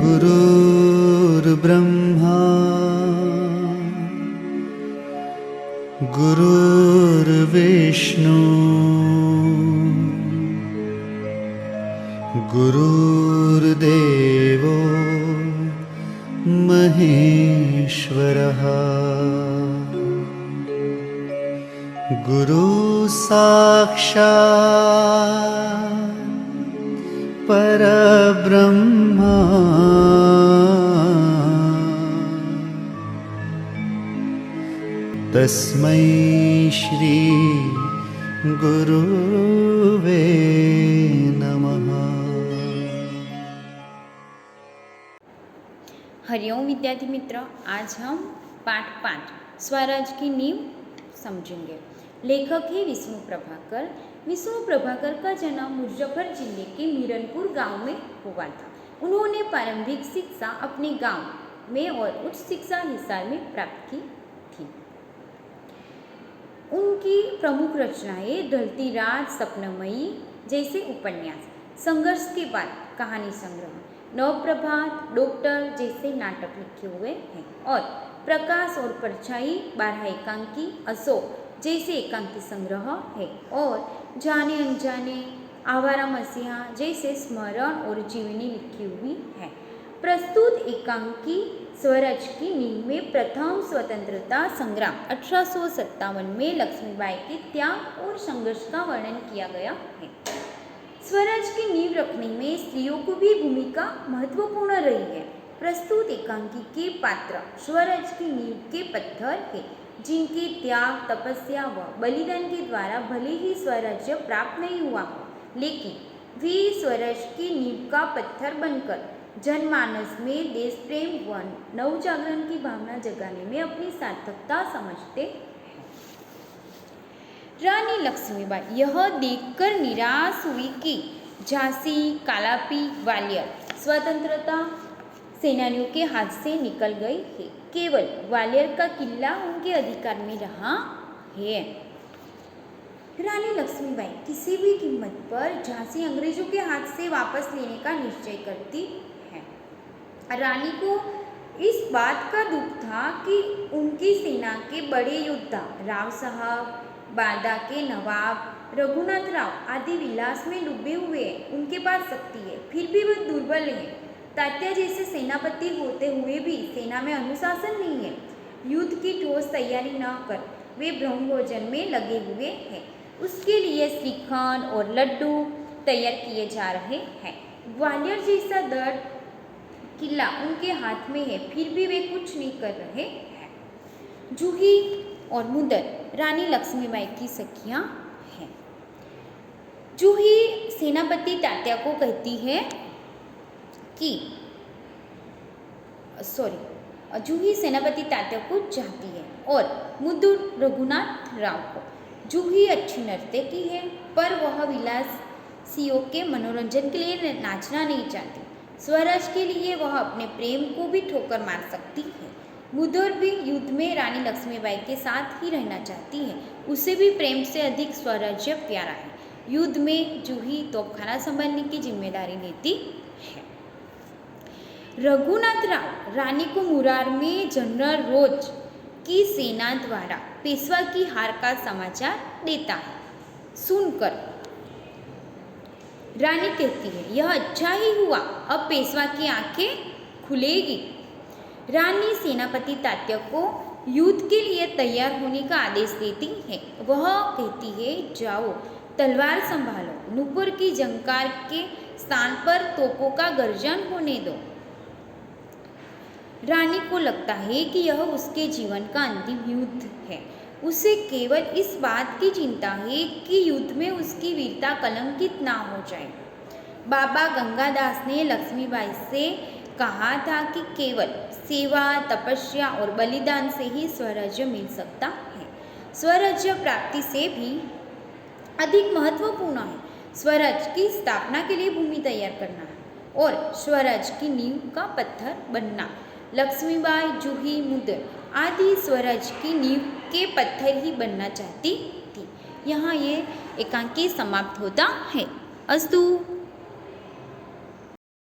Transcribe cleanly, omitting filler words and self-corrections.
गुरुर्ब्रह्मा गुरुर्विष्णु गुरुर्देवो महेश्वरः गुरु साक्षात् परब्रह्मा तस्मै श्री गुरुवे नमः। हरिओम विद्यार्थी मित्र, आज हम पाठ 5 स्वराज की नींव समझेंगे। लेखक है विष्णु प्रभाकर। विष्णु प्रभाकर का जन्म मुजफ्फर जिले के मीरनपुर गांव में हुआ था। उन्होंने प्रारंभिक शिक्षा अपने गांव में और उच्च शिक्षा हिसार में प्राप्त की थी। उनकी प्रमुख रचनाएं ढलती रात, सपनमयी जैसे उपन्यास, संघर्ष के बाद कहानी संग्रह, नवप्रभात, डॉक्टर जैसे नाटक लिखे हुए हैं और प्रकाश और परछाई, 12 एकांकी, अशोक जैसे एकांकी संग्रह है और जाने अनजाने, आवारा मसीहा जैसे स्मरण और जीवनी लिखी हुई है। प्रस्तुत एकांकी स्वराज की नींव में प्रथम स्वतंत्रता संग्राम 1857 में लक्ष्मीबाई के त्याग और संघर्ष का वर्णन किया गया है। स्वराज की नींव रखने में स्त्रियों को भी भूमिका महत्वपूर्ण रही है। प्रस्तुत एकांकी के पात्र स्वराज की नींव के पत्थर है, जिनके त्याग, तपस्या व बलिदान के द्वारा भले ही स्वराज्य प्राप्त नहीं हुआ हो, लेकिन वे स्वराज की नींव का पत्थर बनकर जनमानस में देश प्रेम व नवजागरण की भावना जगाने में अपनी सार्थकता समझते हैं। रानी लक्ष्मीबाई यह देखकर निराश हुई कि झांसी, कालापी, ग्वालियर स्वतंत्रता सेनानियों के हाथ से निकल गई है। केवल ग्वालियर का किला उनके अधिकार में रहा है। रानी लक्ष्मीबाई किसी भी कीमत पर झांसी अंग्रेजों के हाथ से वापस लेने का निश्चय करती है। रानी को इस बात का दुख था कि उनकी सेना के बड़े योद्धा राव साहब, बादा के नवाब, रघुनाथ राव आदि विलास में डूबे हुए हैं। उनके पास शक्ति है, फिर भी वह दुर्बल है। तात्या जैसे सेनापति होते हुए भी सेना में अनुशासन नहीं है। युद्ध की ठोस तैयारी न कर वे ब्रह्मभोजन में लगे हुए हैं। उसके लिए श्रीखंड और लड्डू तैयार किए जा रहे हैं। ग्वालियर जैसा दृढ़ किला उनके हाथ में है, फिर भी वे कुछ नहीं कर रहे हैं। जूही और मुदर रानी लक्ष्मीबाई की सखियां हैं। जूही सेनापति तात्या को कहती है कि जूही सेनापति तात्या को चाहती है और मुद्दू रघुनाथ राव को। जूही अच्छी नर्तकी है, पर वह विलासियों के मनोरंजन के लिए नाचना नहीं चाहती। स्वराज के लिए वह अपने प्रेम को भी ठोकर मार सकती है। मुदर भी युद्ध में रानी लक्ष्मीबाई के साथ ही रहना चाहती है। उसे भी प्रेम से अधिक स्वराज्य प्यारा है। युद्ध में जूही तोपखाना संभालने की जिम्मेदारी लेती है। रघुनाथ राव रानी को मुरार में जनरल रोज की सेना द्वारा पेशवा की हार का समाचार देता है। सुनकर रानी कहती है, यह अच्छा ही हुआ, अब पेशवा की आंखें खुलेगी। रानी सेनापति तात्या को युद्ध के लिए तैयार होने का आदेश देती है। वह कहती है, जाओ तलवार संभालो, नुपुर की झंकार के स्थान पर तोपों का गर्जन होने दो। रानी को लगता है कि यह उसके जीवन का अंतिम युद्ध है। उसे केवल इस बात की चिंता है कि युद्ध में उसकी वीरता कलंकित ना हो जाए। बाबा गंगादास ने लक्ष्मीबाई से कहा था कि केवल सेवा, तपस्या और बलिदान से ही स्वराज्य मिल सकता है। स्वराज्य प्राप्ति से भी अधिक महत्वपूर्ण है स्वराज की स्थापना के लिए भूमि तैयार करना और स्वराज की नींव का पत्थर बनना। लक्ष्मीबाई, जूही, मुदर आदि स्वराज की नींव के पत्थर ही बनना चाहती थी। यहाँ ये एकांकी समाप्त होता है। अस्तु।